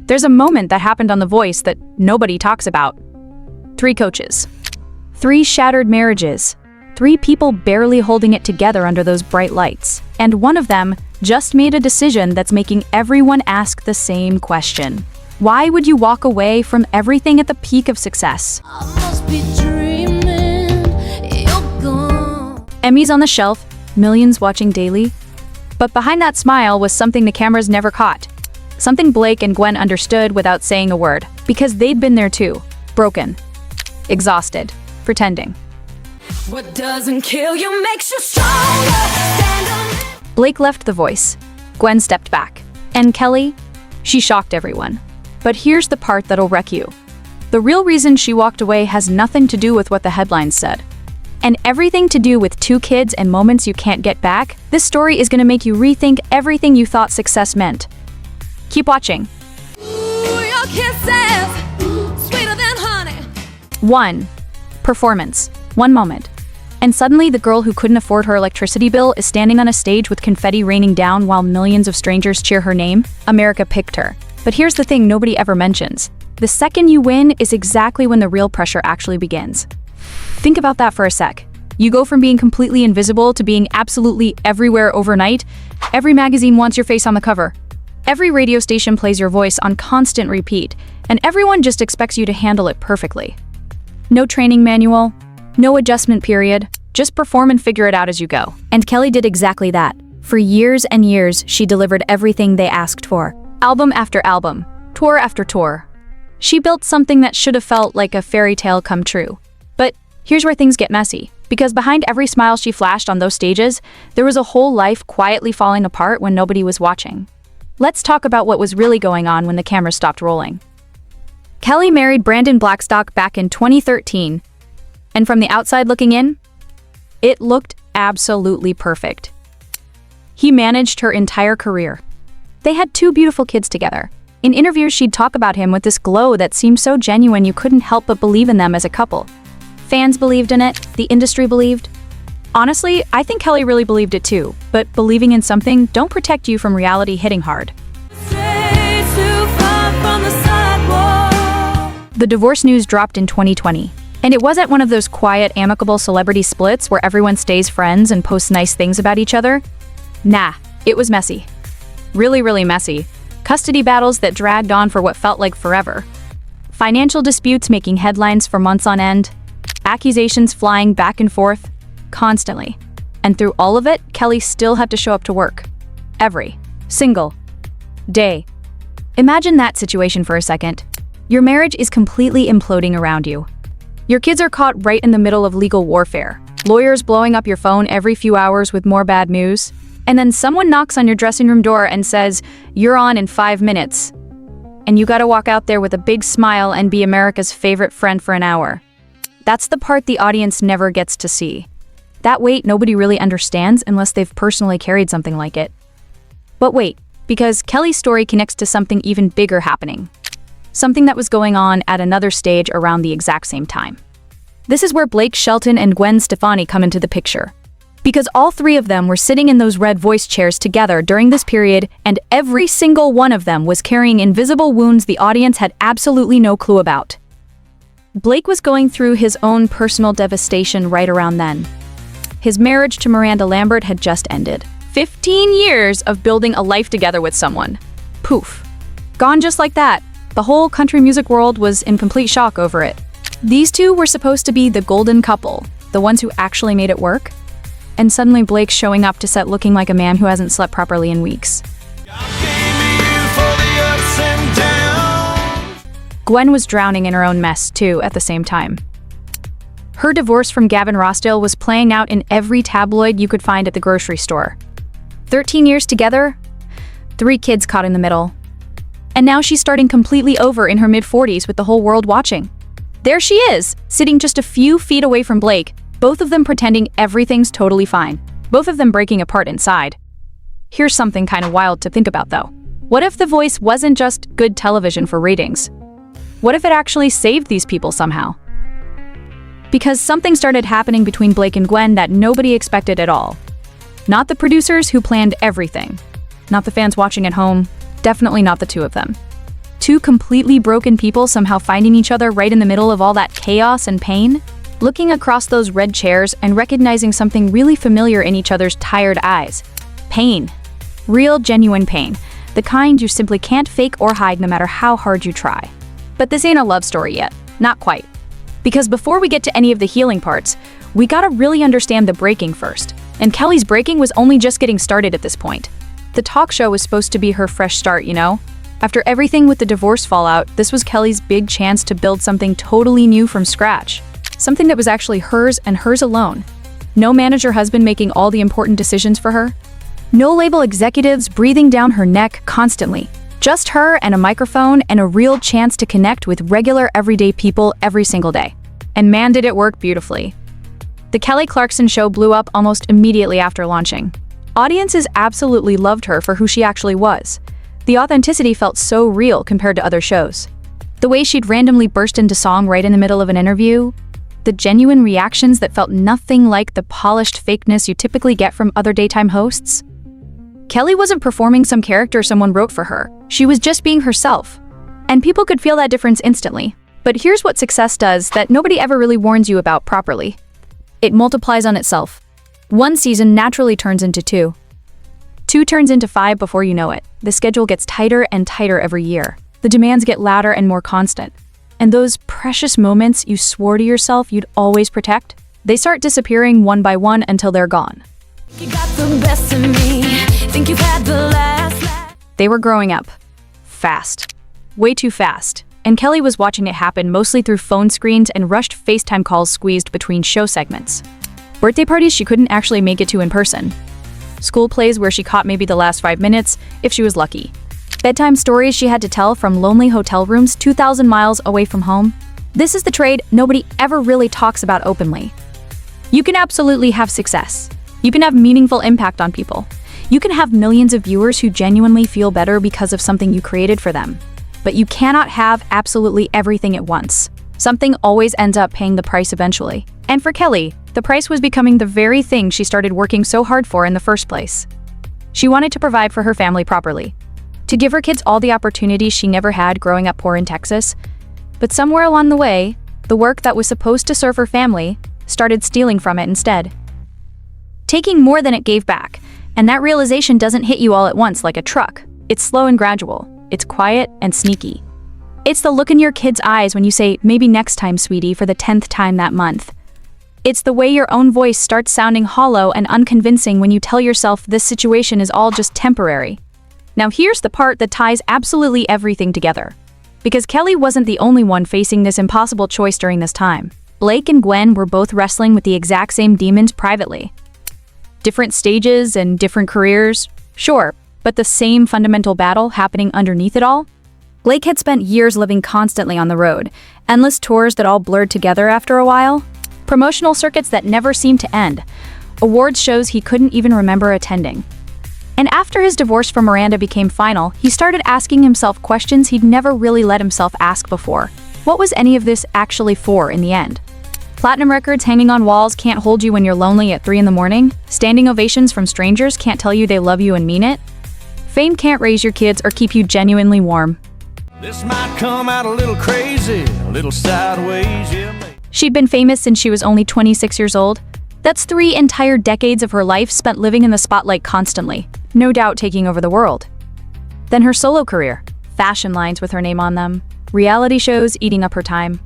There's a moment that happened on The Voice that nobody talks about. 3 coaches. 3 shattered marriages. 3 people barely holding it together under those bright lights. And one of them just made a decision that's making everyone ask the same question. Why would you walk away from everything at the peak of success? I must be dreaming, you're gone. Emmys on the shelf, millions watching daily. But behind that smile was something the cameras never caught. Something Blake and Gwen understood without saying a word, because they'd been there too. Broken. Exhausted. Pretending. What doesn't kill you makes you stronger. Stand on. Blake left The Voice. Gwen stepped back. And Kelly? She shocked everyone. But here's the part that'll wreck you. The real reason she walked away has nothing to do with what the headlines said. And everything to do with 2 kids and moments you can't get back. This story is going to make you rethink everything you thought success meant. Keep watching. Ooh, your kisses, sweeter than honey. 1. Performance. 1 moment. And suddenly the girl who couldn't afford her electricity bill is standing on a stage with confetti raining down while millions of strangers cheer her name. America picked her. But here's the thing nobody ever mentions. The second you win is exactly when the real pressure actually begins. Think about that for a sec. You go from being completely invisible to being absolutely everywhere overnight. Every magazine wants your face on the cover. Every radio station plays your voice on constant repeat, and everyone just expects you to handle it perfectly. No training manual, no adjustment period, just perform and figure it out as you go. And Kelly did exactly that. For years and years, she delivered everything they asked for. Album after album, tour after tour. She built something that should have felt like a fairy tale come true. But here's where things get messy, because behind every smile she flashed on those stages, there was a whole life quietly falling apart when nobody was watching. Let's talk about what was really going on when the camera stopped rolling. Kelly married Brandon Blackstock back in 2013, and from the outside looking in, it looked absolutely perfect. He managed her entire career. They had 2 beautiful kids together. In interviews, she'd talk about him with this glow that seemed so genuine you couldn't help but believe in them as a couple. Fans believed in it, the industry believed. Honestly, I think Kelly really believed it too, but believing in something don't protect you from reality hitting hard. Stay too far from the sidewalk. The divorce news dropped in 2020, and it wasn't one of those quiet, amicable celebrity splits where everyone stays friends and posts nice things about each other. Nah, it was messy. Really, really messy. Custody battles that dragged on for what felt like forever. Financial disputes making headlines for months on end. Accusations flying back and forth, constantly. And through all of it, Kelly still had to show up to work. Every single day. Imagine that situation for a second. Your marriage is completely imploding around you. Your kids are caught right in the middle of legal warfare. Lawyers blowing up your phone every few hours with more bad news. And then someone knocks on your dressing room door and says, "You're on in 5 minutes." And you gotta walk out there with a big smile and be America's favorite friend for an hour. That's the part the audience never gets to see. That weight nobody really understands unless they've personally carried something like it. But wait, because Kelly's story connects to something even bigger happening. Something that was going on at another stage around the exact same time. This is where Blake Shelton and Gwen Stefani come into the picture. Because all 3 of them were sitting in those red voice chairs together during this period, and every single one of them was carrying invisible wounds the audience had absolutely no clue about. Blake was going through his own personal devastation right around then. His marriage to Miranda Lambert had just ended. 15 years of building a life together with someone. Poof. Gone just like that. The whole country music world was in complete shock over it. These 2 were supposed to be the golden couple, the ones who actually made it work. And suddenly Blake's showing up to set looking like a man who hasn't slept properly in weeks. Gwen was drowning in her own mess, too, at the same time. Her divorce from Gavin Rossdale was playing out in every tabloid you could find at the grocery store. 13 years together, 3 kids caught in the middle. And now she's starting completely over in her mid-40s with the whole world watching. There she is, sitting just a few feet away from Blake, both of them pretending everything's totally fine, both of them breaking apart inside. Here's something kind of wild to think about, though. What if The Voice wasn't just good television for ratings? What if it actually saved these people somehow? Because something started happening between Blake and Gwen that nobody expected at all. Not the producers who planned everything. Not the fans watching at home. Definitely not the 2 of them. Two completely broken people somehow finding each other right in the middle of all that chaos and pain? Looking across those red chairs and recognizing something really familiar in each other's tired eyes. Pain. Real, genuine pain. The kind you simply can't fake or hide no matter how hard you try. But this ain't a love story yet. Not quite. Because before we get to any of the healing parts, we gotta really understand the breaking first. And Kelly's breaking was only just getting started at this point. The talk show was supposed to be her fresh start, you know? After everything with the divorce fallout, this was Kelly's big chance to build something totally new from scratch. Something that was actually hers and hers alone. No manager husband making all the important decisions for her. No label executives breathing down her neck constantly. Just her and a microphone and a real chance to connect with regular everyday people every single day. And man, did it work beautifully. The KellyClarkson show blew up almost immediately after launching. Audiences absolutely loved her for who she actually was. The authenticity felt so real compared to other shows. The way she'd randomly burst into song right in the middle of an interview, the genuine reactions that felt nothing like the polished fakeness you typically get from other daytime hosts. Kelly wasn't performing some character someone wrote for her. She was just being herself. And people could feel that difference instantly. But here's what success does that nobody ever really warns you about properly. It multiplies on itself. One season naturally turns into two. Two turns into five before you know it. The schedule gets tighter and tighter every year. The demands get louder and more constant. And those precious moments you swore to yourself you'd always protect, they start disappearing one by one until they're gone. You got the best of me. Think you've had the last laugh. They were growing up. Fast. Way too fast. And Kelly was watching it happen mostly through phone screens and rushed FaceTime calls squeezed between show segments. Birthday parties she couldn't actually make it to in person. School plays where she caught maybe the last 5 minutes, if she was lucky. Bedtime stories she had to tell from lonely hotel rooms 2,000 miles away from home. This is the trade nobody ever really talks about openly. You can absolutely have success. You can have meaningful impact on people. You can have millions of viewers who genuinely feel better because of something you created for them. But you cannot have absolutely everything at once. Something always ends up paying the price eventually. And for Kelly, the price was becoming the very thing she started working so hard for in the first place. She wanted to provide for her family properly, to give her kids all the opportunities she never had growing up poor in Texas. But somewhere along the way, the work that was supposed to serve her family started stealing from it instead. Taking more than it gave back, and that realization doesn't hit you all at once like a truck. It's slow and gradual. It's quiet and sneaky. It's the look in your kid's eyes when you say, "Maybe next time, sweetie," for the 10th time that month. It's the way your own voice starts sounding hollow and unconvincing when you tell yourself this situation is all just temporary. Now here's the part that ties absolutely everything together. Because Kelly wasn't the only one facing this impossible choice during this time. Blake and Gwen were both wrestling with the exact same demons privately. Different stages and different careers, sure, but the same fundamental battle happening underneath it all. Blake had spent years living constantly on the road, endless tours that all blurred together after a while, promotional circuits that never seemed to end, awards shows he couldn't even remember attending. And after his divorce from Miranda became final, he started asking himself questions he'd never really let himself ask before. What was any of this actually for in the end? Platinum records hanging on walls can't hold you when you're lonely at 3 in the morning. Standing ovations from strangers can't tell you they love you and mean it. Fame can't raise your kids or keep you genuinely warm. This might come out a little crazy, a little sideways, yeah. She'd been famous since she was only 26 years old. That's 3 entire decades of her life spent living in the spotlight constantly, no doubt taking over the world. Then her solo career, fashion lines with her name on them, reality shows eating up her time.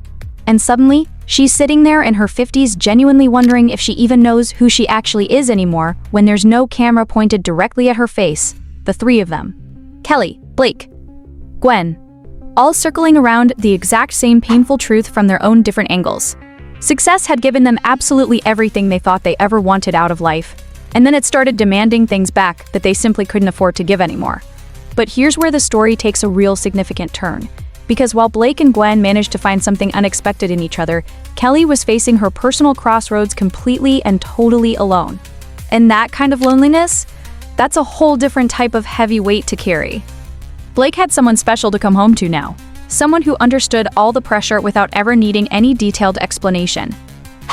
And suddenly, she's sitting there in her 50s genuinely wondering if she even knows who she actually is anymore when there's no camera pointed directly at her face, the 3 of them. Kelly, Blake, Gwen, all circling around the exact same painful truth from their own different angles. Success had given them absolutely everything they thought they ever wanted out of life, and then it started demanding things back that they simply couldn't afford to give anymore. But here's where the story takes a real significant turn. Because while Blake and Gwen managed to find something unexpected in each other, Kelly was facing her personal crossroads completely and totally alone. And that kind of loneliness, that's a whole different type of heavy weight to carry. Blake had someone special to come home to now. Someone who understood all the pressure without ever needing any detailed explanation.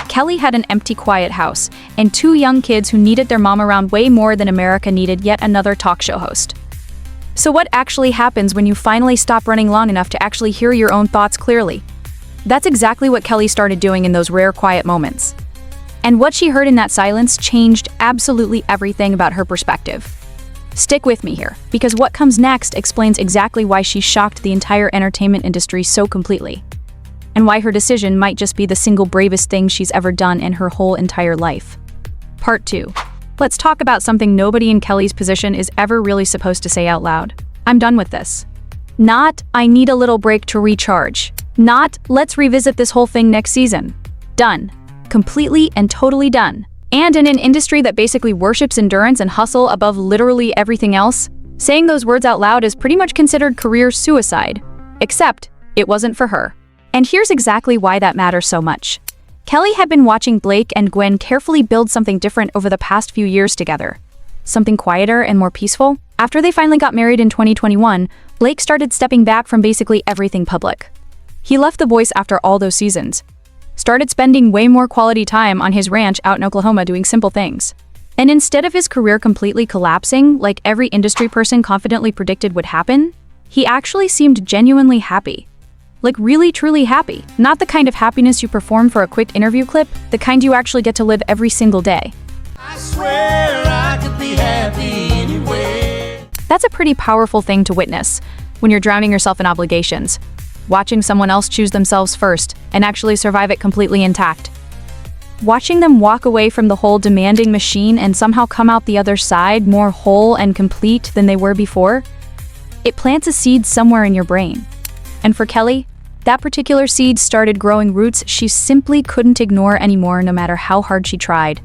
Kelly had an empty, quiet house and 2 young kids who needed their mom around way more than America needed yet another talk show host. So what actually happens when you finally stop running long enough to actually hear your own thoughts clearly? That's exactly what Kelly started doing in those rare quiet moments. And what she heard in that silence changed absolutely everything about her perspective. Stick with me here, because what comes next explains exactly why she shocked the entire entertainment industry so completely, and why her decision might just be the single bravest thing she's ever done in her whole entire life. Part 2. Let's talk about something nobody in Kelly's position is ever really supposed to say out loud. I'm done with this. Not, I need a little break to recharge. Not, let's revisit this whole thing next season. Done. Completely and totally done. And in an industry that basically worships endurance and hustle above literally everything else, saying those words out loud is pretty much considered career suicide. Except, it wasn't for her. And here's exactly why that matters so much. Kelly had been watching Blake and Gwen carefully build something different over the past few years together. Something quieter and more peaceful. After they finally got married in 2021, Blake started stepping back from basically everything public. He left The Voice after all those seasons. Started spending way more quality time on his ranch out in Oklahoma doing simple things. And instead of his career completely collapsing, like every industry person confidently predicted would happen, he actually seemed genuinely happy. Like really truly happy. Not the kind of happiness you perform for a quick interview clip, the kind you actually get to live every single day. I swear I could be happy anyway. That's a pretty powerful thing to witness when you're drowning yourself in obligations. Watching someone else choose themselves first and actually survive it completely intact. Watching them walk away from the whole demanding machine and somehow come out the other side more whole and complete than they were before, it plants a seed somewhere in your brain. And for Kelly, that particular seed started growing roots she simply couldn't ignore anymore no matter how hard she tried.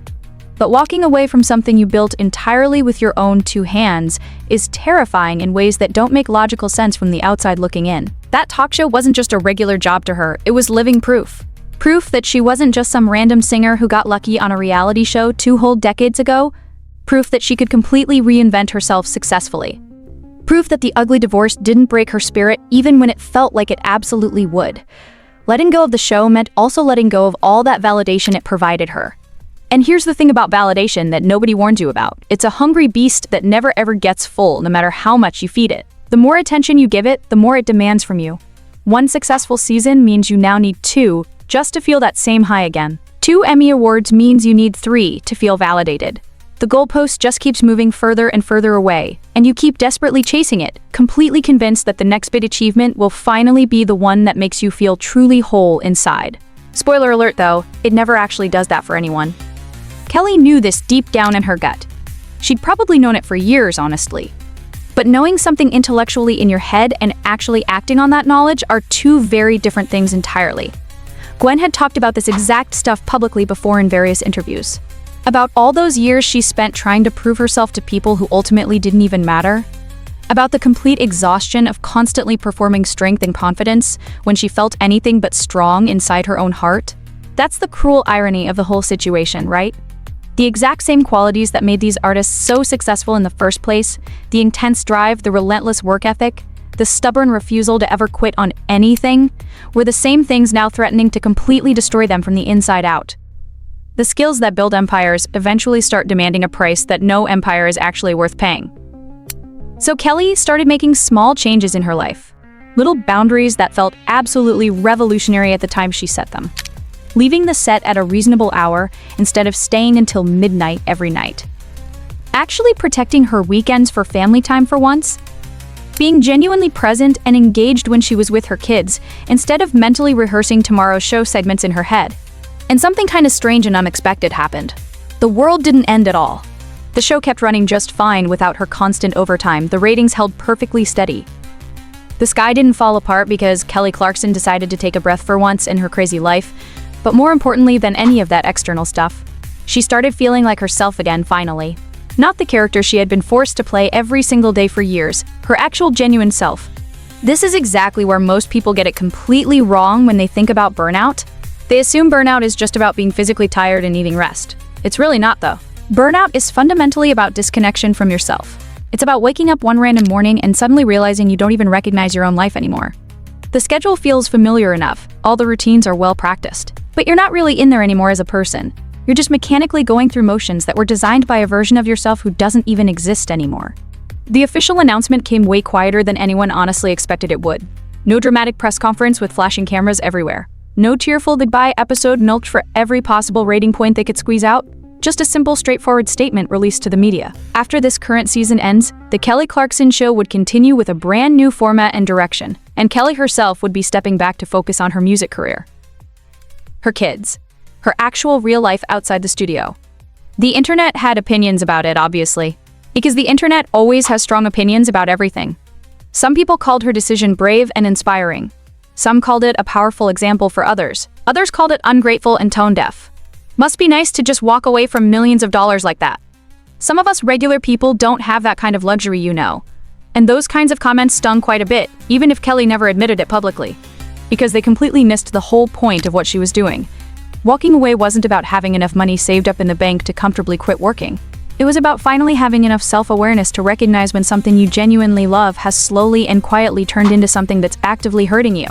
But walking away from something you built entirely with your own two hands is terrifying in ways that don't make logical sense from the outside looking in. That talk show wasn't just a regular job to her, it was living proof. Proof that she wasn't just some random singer who got lucky on a reality show 2 whole decades ago. Proof that she could completely reinvent herself successfully. Proof that the ugly divorce didn't break her spirit even when it felt like it absolutely would. Letting go of the show meant also letting go of all that validation it provided her. And here's the thing about validation that nobody warned you about. It's a hungry beast that never ever gets full, no matter how much you feed it. The more attention you give it, the more it demands from you. 1 successful season means you now need 2 just to feel that same high again. 2 Emmy Awards means you need 3 to feel validated. The goalpost just keeps moving further and further away, and you keep desperately chasing it, completely convinced that the next big achievement will finally be the one that makes you feel truly whole inside. Spoiler alert though, it never actually does that for anyone. Kelly knew this deep down in her gut. She'd probably known it for years, honestly. But knowing something intellectually in your head and actually acting on that knowledge are 2 very different things entirely. Gwen had talked about this exact stuff publicly before in various interviews. About all those years she spent trying to prove herself to people who ultimately didn't even matter. About the complete exhaustion of constantly performing strength and confidence when she felt anything but strong inside her own heart. That's the cruel irony of the whole situation, right? The exact same qualities that made these artists so successful in the first place, the intense drive, the relentless work ethic, the stubborn refusal to ever quit on anything, were the same things now threatening to completely destroy them from the inside out. The skills that build empires eventually start demanding a price that no empire is actually worth paying. So Kelly started making small changes in her life, little boundaries that felt absolutely revolutionary at the time she set them. Leaving the set at a reasonable hour instead of staying until midnight every night. Actually protecting her weekends for family time for once. Being genuinely present and engaged when she was with her kids, instead of mentally rehearsing tomorrow's show segments in her head. And something kind of strange and unexpected happened. The world didn't end at all. The show kept running just fine without her constant overtime. The ratings held perfectly steady. The sky didn't fall apart because Kelly Clarkson decided to take a breath for once in her crazy life. But more importantly than any of that external stuff, she started feeling like herself again finally. Not the character she had been forced to play every single day for years, her actual genuine self. This is exactly where most people get it completely wrong when they think about burnout. They assume burnout is just about being physically tired and needing rest. It's really not though. Burnout is fundamentally about disconnection from yourself. It's about waking up one random morning and suddenly realizing you don't even recognize your own life anymore. The schedule feels familiar enough, all the routines are well practiced. But you're not really in there anymore as a person. You're just mechanically going through motions that were designed by a version of yourself who doesn't even exist anymore. The official announcement came way quieter than anyone honestly expected it would. No dramatic press conference with flashing cameras everywhere. No tearful goodbye episode milked for every possible rating point they could squeeze out. Just a simple, straightforward statement released to the media. After this current season ends, the Kelly Clarkson show would continue with a brand new format and direction, and Kelly herself would be stepping back to focus on her music career. Her kids. Her actual real life outside the studio. The internet had opinions about it, obviously, because the internet always has strong opinions about everything. Some people called her decision brave and inspiring. Some called it a powerful example for others. Others called it ungrateful and tone-deaf. Must be nice to just walk away from millions of dollars like that. Some of us regular people don't have that kind of luxury, you know. And those kinds of comments stung quite a bit, even if Kelly never admitted it publicly. Because they completely missed the whole point of what she was doing. Walking away wasn't about having enough money saved up in the bank to comfortably quit working. It was about finally having enough self-awareness to recognize when something you genuinely love has slowly and quietly turned into something that's actively hurting you.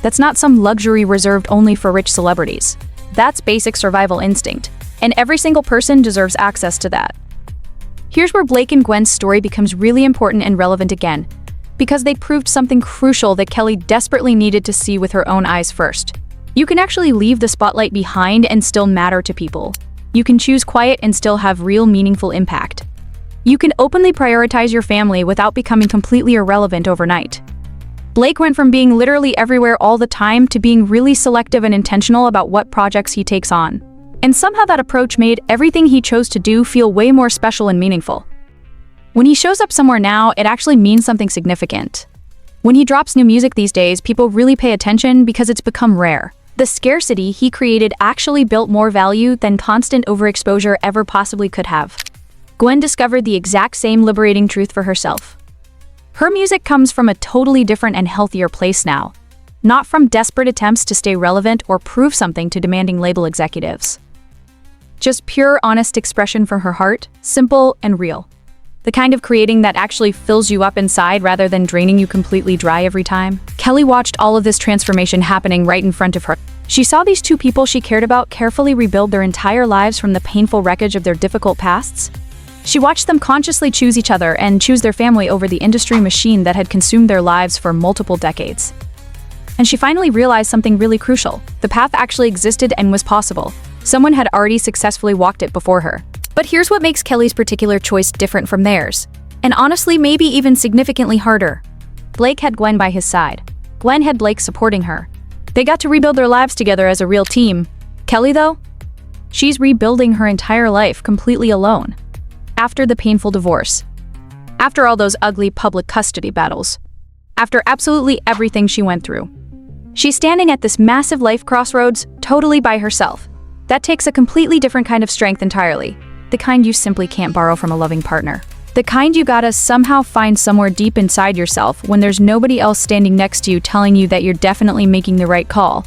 That's not some luxury reserved only for rich celebrities. That's basic survival instinct, and every single person deserves access to that. Here's where Blake and Gwen's story becomes really important and relevant again, because they proved something crucial that Kelly desperately needed to see with her own eyes first. You can actually leave the spotlight behind and still matter to people. You can choose quiet and still have real meaningful impact. You can openly prioritize your family without becoming completely irrelevant overnight. Blake went from being literally everywhere all the time to being really selective and intentional about what projects he takes on. And somehow that approach made everything he chose to do feel way more special and meaningful. When he shows up somewhere now, it actually means something significant. When he drops new music these days, people really pay attention because it's become rare. The scarcity he created actually built more value than constant overexposure ever possibly could have. Gwen discovered the exact same liberating truth for herself. Her music comes from a totally different and healthier place now, not from desperate attempts to stay relevant or prove something to demanding label executives. Just pure, honest expression from her heart, simple and real. The kind of creating that actually fills you up inside rather than draining you completely dry every time. Kelly watched all of this transformation happening right in front of her. She saw these two people she cared about carefully rebuild their entire lives from the painful wreckage of their difficult pasts. She watched them consciously choose each other and choose their family over the industry machine that had consumed their lives for multiple decades. And she finally realized something really crucial. The path actually existed and was possible. Someone had already successfully walked it before her. But here's what makes Kelly's particular choice different from theirs. And honestly, maybe even significantly harder. Blake had Gwen by his side. Gwen had Blake supporting her. They got to rebuild their lives together as a real team. Kelly, though? She's rebuilding her entire life completely alone. After the painful divorce. After all those ugly public custody battles. After absolutely everything she went through. She's standing at this massive life crossroads, totally by herself. That takes a completely different kind of strength entirely. The kind you simply can't borrow from a loving partner. The kind you gotta somehow find somewhere deep inside yourself when there's nobody else standing next to you telling you that you're definitely making the right call.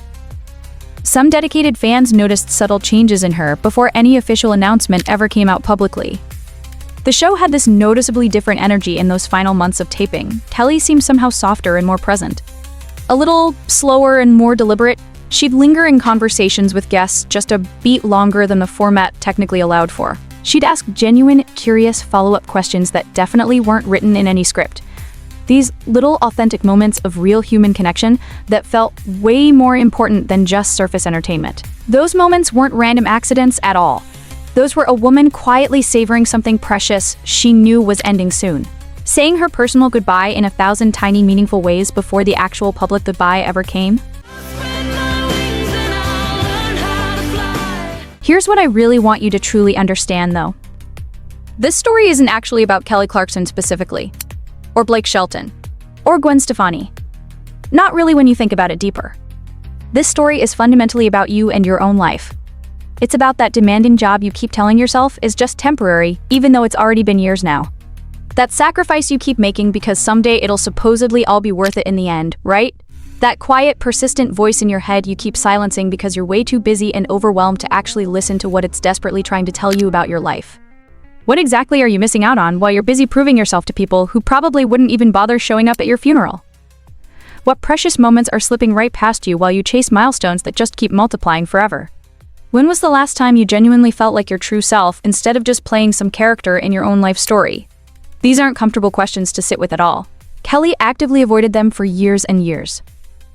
Some dedicated fans noticed subtle changes in her before any official announcement ever came out publicly. The show had this noticeably different energy in those final months of taping. Kelly seemed somehow softer and more present. A little slower and more deliberate. She'd linger in conversations with guests just a beat longer than the format technically allowed for. She'd ask genuine, curious follow-up questions that definitely weren't written in any script. These little authentic moments of real human connection that felt way more important than just surface entertainment. Those moments weren't random accidents at all. Those were a woman quietly savoring something precious she knew was ending soon. Saying her personal goodbye in 1,000 tiny meaningful ways before the actual public goodbye ever came. Here's what I really want you to truly understand, though. This story isn't actually about Kelly Clarkson specifically, or Blake Shelton, or Gwen Stefani. Not really when you think about it deeper. This story is fundamentally about you and your own life. It's about that demanding job you keep telling yourself is just temporary, even though it's already been years now. That sacrifice you keep making because someday it'll supposedly all be worth it in the end, right? That quiet, persistent voice in your head you keep silencing because you're way too busy and overwhelmed to actually listen to what it's desperately trying to tell you about your life. What exactly are you missing out on while you're busy proving yourself to people who probably wouldn't even bother showing up at your funeral? What precious moments are slipping right past you while you chase milestones that just keep multiplying forever? When was the last time you genuinely felt like your true self instead of just playing some character in your own life story? These aren't comfortable questions to sit with at all. Kelly actively avoided them for years and years.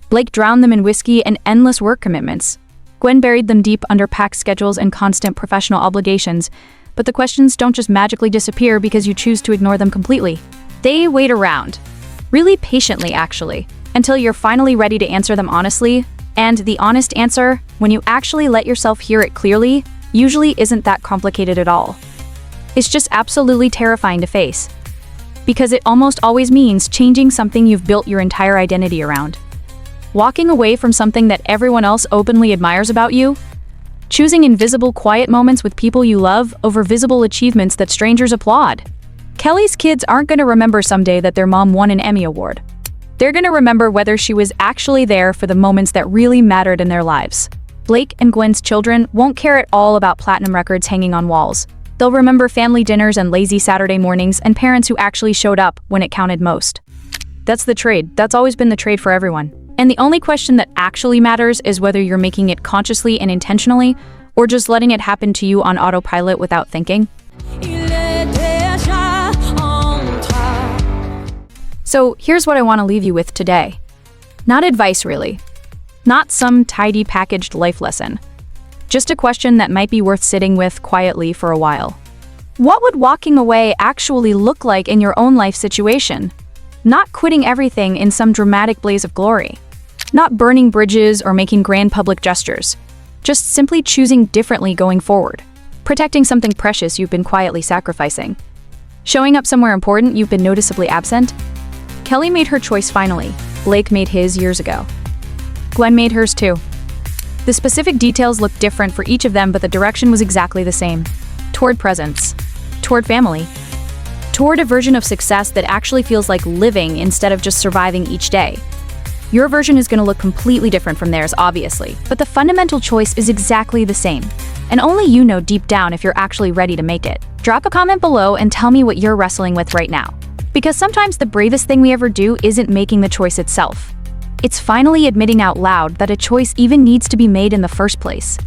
Blake drowned them in whiskey and endless work commitments. Gwen buried them deep under packed schedules and constant professional obligations, but the questions don't just magically disappear because you choose to ignore them completely. They wait around, really patiently actually, until you're finally ready to answer them honestly, and the honest answer, when you actually let yourself hear it clearly, usually isn't that complicated at all. It's just absolutely terrifying to face, because it almost always means changing something you've built your entire identity around. Walking away from something that everyone else openly admires about you, choosing invisible quiet moments with people you love over visible achievements that strangers applaud. Kelly's kids aren't going to remember someday that their mom won an Emmy Award. They're going to remember whether she was actually there for the moments that really mattered in their lives. Blake and Gwen's children won't care at all about platinum records hanging on walls. They'll remember family dinners and lazy Saturday mornings and parents who actually showed up when it counted most. That's the trade. That's always been the trade for everyone. And the only question that actually matters is whether you're making it consciously and intentionally, or just letting it happen to you on autopilot without thinking. So here's what I want to leave you with today. Not advice, really. Not some tidy packaged life lesson. Just a question that might be worth sitting with quietly for a while. What would walking away actually look like in your own life situation? Not quitting everything in some dramatic blaze of glory. Not burning bridges or making grand public gestures. Just simply choosing differently going forward. Protecting something precious you've been quietly sacrificing. Showing up somewhere important you've been noticeably absent. Kelly made her choice finally. Blake made his years ago. Gwen made hers too. The specific details looked different for each of them, but the direction was exactly the same. Toward presence. Toward family. Toward a version of success that actually feels like living instead of just surviving each day. Your version is going to look completely different from theirs, obviously, but the fundamental choice is exactly the same. And only you know deep down if you're actually ready to make it. Drop a comment below and tell me what you're wrestling with right now. Because sometimes the bravest thing we ever do isn't making the choice itself. It's finally admitting out loud that a choice even needs to be made in the first place.